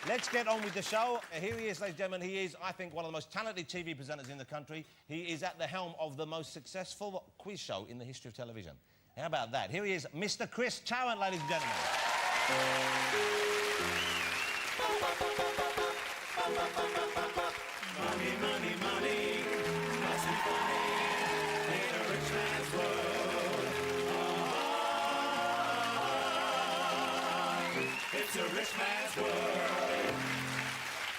Let's get on with the show. Here he is, ladies and gentlemen. He is, I think, one of the most talented TV presenters in the country. He is at the helm of the most successful quiz show in the history of television. How about that? Here he is, Mr. Chris Tarrant, ladies and gentlemen. Money, money, money, must be funny in a rich man's world. It's a rich man's world.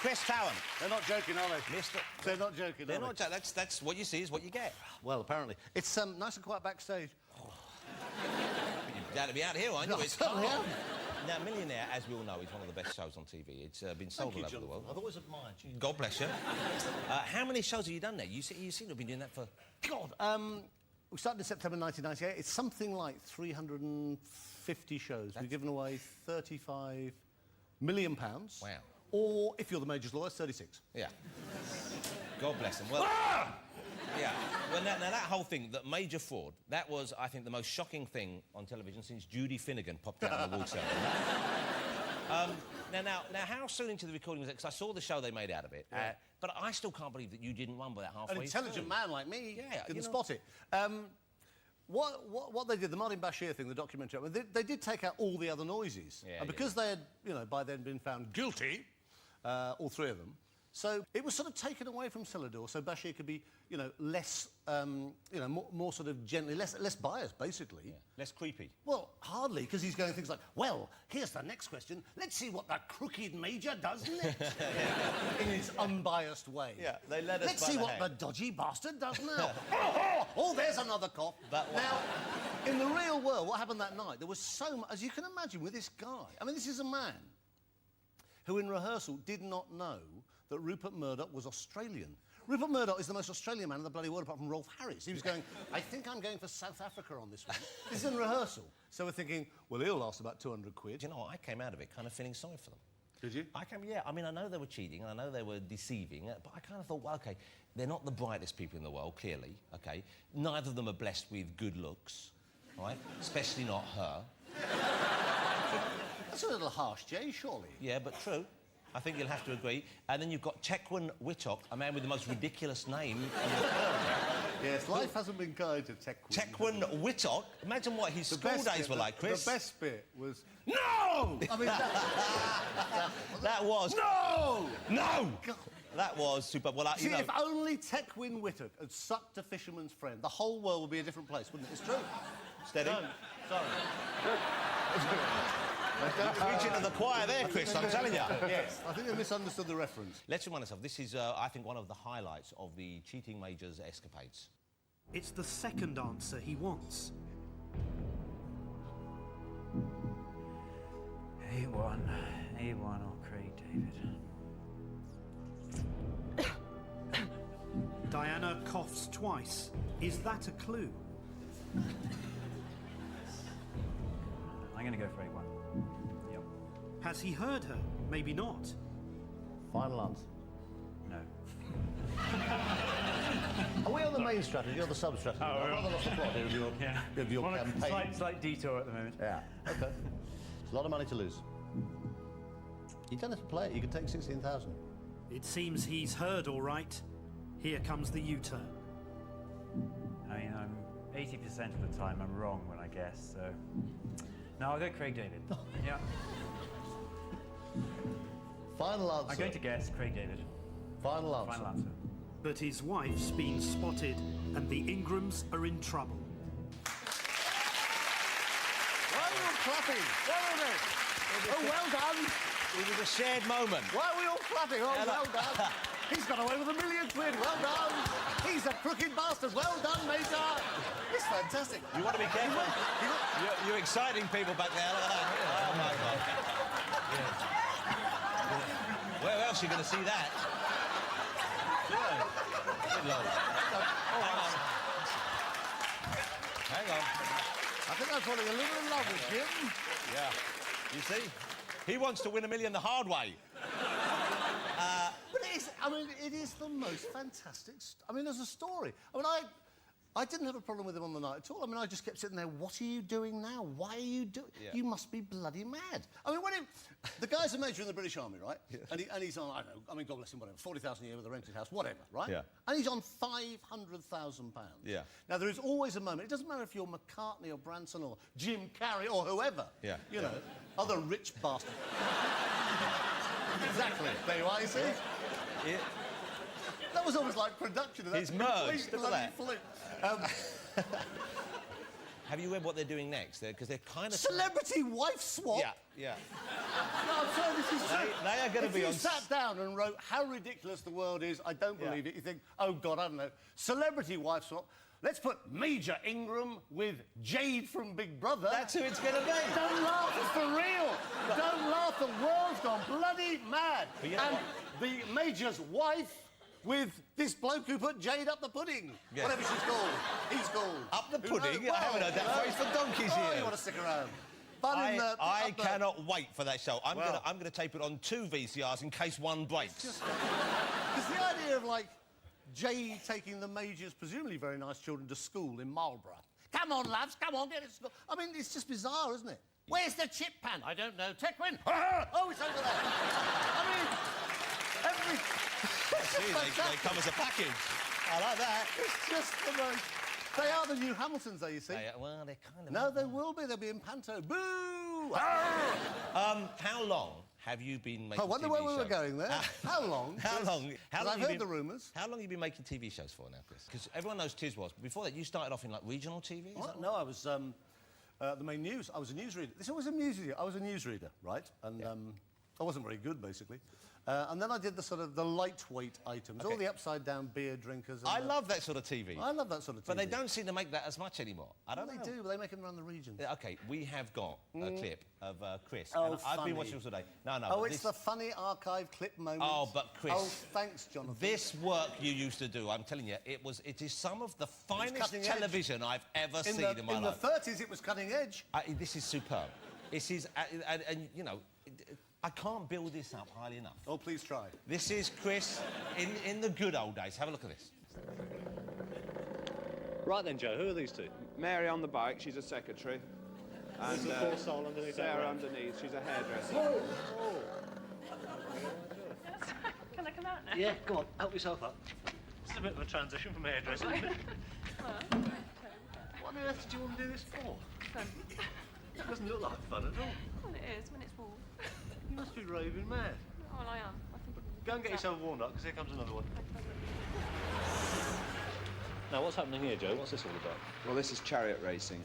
Chris Tarrant. They're not joking, are they? Mr. They're not joking, They're not joking. That's what you see is what you get. Well, apparently. It's nice and quiet backstage. You're down to be out here, aren't you? No, It's certainly am. Now, Millionaire, as we all know, is one of the best shows on TV. It's been sold all over the world. I've always admired you. God bless you. How many shows have you done there? You seem to have been doing that for... God, we started in September 1998. It's something like 350 shows. We've given away £35 million. Wow. Or, if you're the Major's lawyer, 36. Yeah. God bless them. Well, yeah. Well, now that whole thing, that major fraud, that was, I think, the most shocking thing on television since Judy Finnegan popped out on the wall cellar. Now, how soon into the recording was it? Because I saw the show they made out of it. Yeah. But I still can't believe that you didn't run by that halfway An intelligent man like me didn't spot it. What they did, the Martin Bashir thing, the documentary, I mean, they did take out all the other noises. Yeah, and because they had, you know, by then been found guilty, all three of them, so it was sort of taken away from Celador, so Bashir could be, you know, less, you know, more sort of gently, less biased, basically. Yeah. Less creepy. Well, hardly, because he's going things like, well, here's the next question. Let's see what the crooked major does next. In his unbiased way. Yeah, they let us Let's by see the what hand. the dodgy bastard does now. Oh, there's another cough. That one. Now, in the real world, what happened that night, there was so much, as you can imagine with this guy. I mean, this is a man who in rehearsal did not know that Rupert Murdoch was Australian. Rupert Murdoch is the most Australian man in the bloody world, apart from Rolf Harris. He was going, I think I'm going for South Africa on this one. This is in rehearsal. So we're thinking, well, he'll last about 200 quid. You know what? I came out of it kind of feeling sorry for them. Did you? Yeah. I mean, I know they were cheating, and I know they were deceiving, but I kind of thought, well, OK, they're not the brightest people in the world, clearly, OK? Neither of them are blessed with good looks, right? Especially not her. That's a little harsh, Jay, surely. Yeah, but true. I think you'll have to agree. And then you've got Tequan Wittock, a man with the most ridiculous name in the world. Yes, life hasn't been kind to Tequan. Tequan Wittock? Imagine what his school days were like, Chris. The best bit was... No! I mean, that was... No! No! God. That was super... Well, See, if only Tequan Wittock had sucked a fisherman's friend, the whole world would be a different place, wouldn't it? It's true. Steady. No, sorry. Preaching to the choir there, Chris, I'm telling you. Yes, I think they misunderstood the reference. Let's remind ourselves, this is, I think, one of the highlights of the Cheating Major's escapades. It's the second answer he wants. A1 or Craig David. Diana coughs twice. Is that a clue? I'm going to go for A1. Yep. Has he heard her? Maybe not. Final answer. No. Are we on the main strategy or the sub-strategy? I've rather lost the plot here of your campaign. Slight detour at the moment. Yeah, OK. It's a lot of money to lose. You don't have to play it. You can take 16,000. It seems he's heard all right. Here comes the U-turn. I mean, I'm 80% of the time I'm wrong when I guess, so... No, I'll go Craig David. Yeah. Final answer. I'm going to guess Craig David. Final answer. Final answer. But his wife's been spotted and the Ingrams are in trouble. Why are we all clapping? What was it? Oh, well done. It was a shared moment. Why are we all clapping? Oh, well done. He's got away with £1 million. Well done. He's a crooked bastard. Well done, Major. It's fantastic. You want to be careful. You're exciting people back there. Look at that. Oh, my God. Yeah. Where else are you going to see that? Good Lord. Oh, hang on. I think I'm falling a little in love with him. Yeah. You see? He wants to win $1 million the hard way. But it is, I mean, it is the most fantastic... I mean, there's a story. I mean, I didn't have a problem with him on the night at all. I mean, I just kept sitting there, what are you doing now? Why are you doing... Yeah. You must be bloody mad. I mean, the guy's a major in the British Army, right? Yeah. And he's on, I don't know, I mean, God bless him, whatever, 40,000 a year with a rented house, whatever, right? Yeah. And he's on £500,000. Yeah. Now, there is always a moment, it doesn't matter if you're McCartney or Branson or Jim Carrey or whoever. Yeah. You know, other rich bastard. Exactly. There you are, you see? Yeah. That was almost like production. Of that He's merged, look at that. Fluke. Have you read what they're doing next? Because they're kind of... Celebrity wife swap? Yeah, yeah. No, I'm sorry, this is true. They are going to be on... If you sat down and wrote how ridiculous the world is, I don't believe it, you think, oh, God, I don't know. Celebrity wife swap. Let's put Major Ingram with Jade from Big Brother. That's who it's going to be. Don't laugh, it's for real. Don't laugh, the world's gone bloody mad. But you know and what? the Major's wife with this bloke who put Jade up the pudding. Yeah. Whatever she's called. He's called. Up the Who pudding? knows? I haven't heard that phrase for donkeys Oh, here. you want to stick around. But I cannot wait for that show. I'm going to tape it on 2 VCRs in case one breaks. Because the idea of, like, Jade taking the Major's presumably very nice children to school in Marlborough. Come on, lads, come on, get to school. I mean, it's just bizarre, isn't it? Where's the chip pan? I don't know. Tequin? Oh, it's over there. I mean, every... See, they come as a package. I like that. It's just the most... They are the new Hamiltons, though, you see. Well, they're kind of... No, they will be. They'll be in panto. Boo! How long have you been making I wonder TV where we were shows? going there. How long? How long? How long I've you heard been, the rumours. How long have you been making TV shows for now, Chris? Because everyone knows Tiz was. Before that, you started off in, like, regional TV? Is that No, I was the main news. I was a newsreader. This was a newsreader. I was a newsreader, right? And I wasn't very good, basically. And then I did the sort of the lightweight items, all the upside-down beer drinkers. And I love that sort of TV. I love that sort of TV. But they don't seem to make that as much anymore. I don't know. They do, but they make them around the region. Yeah, OK, we have got a clip of Chris. Oh, and I've funny. been watching it today. No, Oh, but it's the funny archive clip moment. Oh, but Chris... Oh, thanks, Jonathan. This work you used to do, I'm telling you, it is some of the finest cutting edge. television I've ever seen in my life. In the 30s, it was cutting edge. This is superb. This is... and you know, I can't build this up highly enough. Oh, please try. This is Chris in the good old days. Have a look at this. Right then, Joe, who are these two? Mary on the bike, she's a secretary. And the poor soul underneath that Sarah round. underneath, she's a hairdresser. Can I come out now? Yeah, go on, help yourself up. It's a bit of a transition from hairdressing, isn't it? What on earth do you want to do this for? Fun. It doesn't look like fun at all. Well, it is when it's warm. You must be raving mad. Well, I am. I think Go and get yourself a walnut, because here comes another one. Now, what's happening here, Joe? What's this all about? Well, this is chariot racing.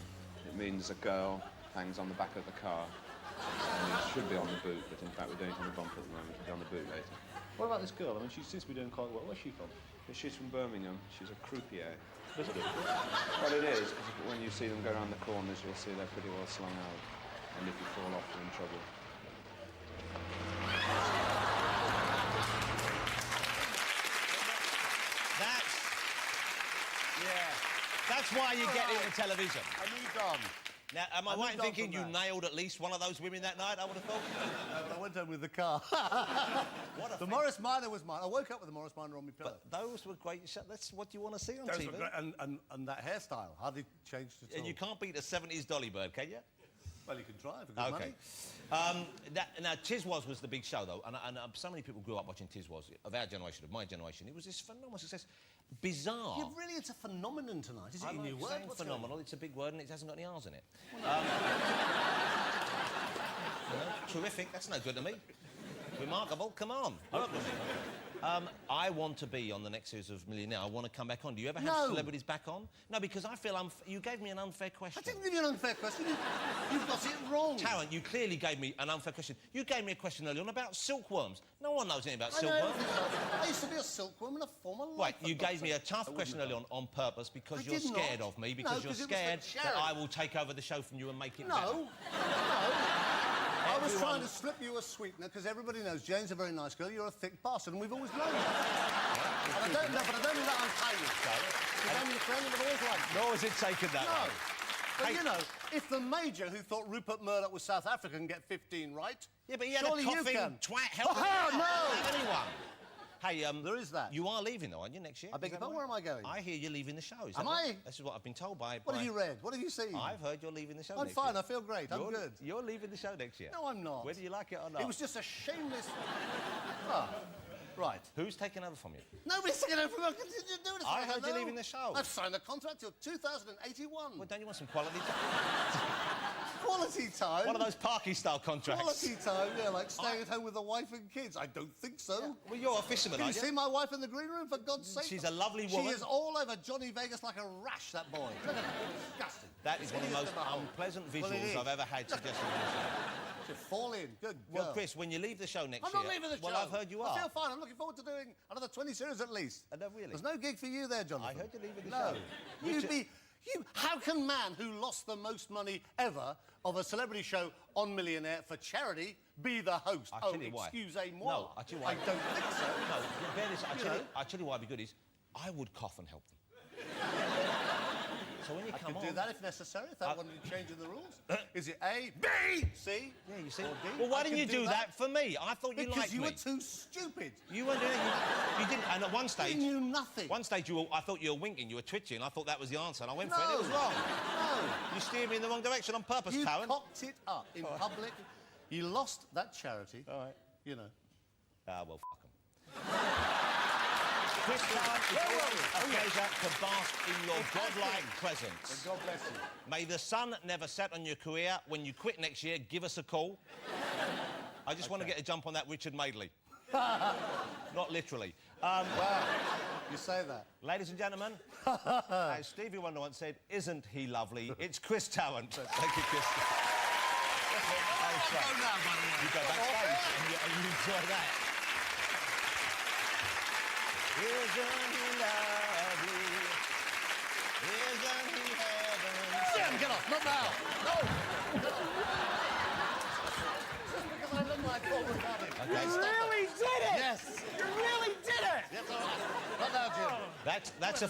It means a girl hangs on the back of the car. And it should be on the boot, but in fact we're doing it on the bumper at the moment. It'll be on the boot later. What about this girl? I mean, she seems to be doing quite well. Where's she from? She's from Birmingham. She's a croupier. Visitor. Well, it is, because when you see them go around the corners, you'll see they're pretty well slung out. And if you fall off, you're in trouble. That's why you get into television. I moved on. Now, am I I right in moved on thinking from you that. nailed at least one of those women that night, I would have thought? I went home with the car. The Morris Minor was mine. I woke up with the Morris Minor on my pillow. But those were great shots. That's what you want to see on Those TV. were great. And that hairstyle hardly changed at all. And you can't beat a 70s Dolly Bird, can you? Well, you can try for good Okay. money. Now, Tiz was the big show, though, and so many people grew up watching Tiz was, of our generation, of my generation. It was this phenomenal success. Bizarre. Yeah, really, it's a phenomenon tonight. Is it I a new like word? saying What's going on? phenomenal. It's a big word and it hasn't got any R's in it. Terrific. That's no good to me. Remarkable. Come on. I want to be on the next series of Millionaire. I want to come back on. Do you ever have No. celebrities back on? No, because I feel you gave me an unfair question. I didn't give you an unfair question. You've got it wrong. Tarrant, you clearly gave me an unfair question. You gave me a question earlier on about silkworms. No one knows anything about I know silkworms. everything about it. I used to be a silkworm in a former life. Right, for you God's gave me a sake. tough I question wouldn't earlier on purpose because I you're did scared not. of me, No, because you're 'cause it was for scared that charity. I will take over the show from you and make it better. No. I was Everyone- trying to slip you a sweetener because everybody knows Jane's a very nice girl. You're a thick bastard, and we've always known that. And I don't know, but I don't mean that unfairly. Because I'm your friend and I've always liked you. Nor has it taken that No. long. But, Hey- you know, if the Major who thought Rupert Murdoch was South African can get 15 right... Yeah, but he had surely a you coughing can. twat help Oh, no! anyone. Hey, There is that. You are leaving, though, aren't you, next year? I beg your pardon, where am I going? I hear you're leaving the show. Is Am that right? I? This is what I've been told by... What have you read? What have you seen? I've heard you're leaving the show I'm next fine, year. I feel great, I'm good. You're leaving the show next year? No, I'm not. Whether you like it or not. It was just a shameless... Ah, right. Who's taking over from you? Nobody's taking over from me. I'll continue doing it. I heard you're know. leaving the show. I've signed a contract till 2081. Well, don't you want some quality time? Quality time? One of those Parky-style contracts. Quality time, yeah, like staying at home with the wife and kids. I don't think so. Well, you're a fisherman, Can you aren't see my wife in the green room, for God's sake? She's a lovely woman. She is all over Johnny Vegas like a rash, that boy. Look at that. Disgusting. That is one of the most Hideous to behold. unpleasant Well, it visuals is. I've ever had suggested on the show. She'll fall in. Good Well, girl. Chris, when you leave the show next I'm year... not leaving the show. Well, I've heard you are. I feel fine. I'm looking forward to doing another 20 series at least. No, really? There's no gig for you there, Jonathan. I heard you're leaving the No. show. You'd Richard- be... how can man who lost the most money ever of a celebrity show on Millionaire for charity be the host? I'll tell you why. Excusez-moi. No, I'll tell you why. I don't think so. No, in fairness, know. I'll tell you why it'd be good is I would cough and help them. So when you I come could on... do that if necessary, if that wanted to change in the rules. Is it A, B, C? Yeah, you see? Or D? Well, why I didn't can you do that for me? I thought you Because liked you me. were too stupid. You weren't doing it. You didn't. And at one stage... You knew nothing. One stage, I thought you were winking, you were twitching, I thought that was the answer, and I went for it, No. and it was wrong. No. You steered me in the wrong direction on purpose, You Tarrant. cocked it up in public. You lost that charity. All right. You know. Ah, well, fuck 'em. Chris Tarrant, it's always a pleasure to bask in your godlike presence. God bless you. May the sun never set on your career. When you quit next year, give us a call. I just want to get a jump on that Richard Madeley. Not literally. Wow. You say that. Ladies and gentlemen, as Stevie Wonder once said, isn't he lovely? It's Chris Tarrant. Thank you, Chris. Thanks, Go right. now, buddy. You go backstage and you enjoy that. Isn't he lovely? Isn't he heaven? Sam, get off. Not now. No. Just because I look like Paul McCartney. Okay. You Really did it. Yes. You really did it! Yes, all right. Not now, Jim. That's a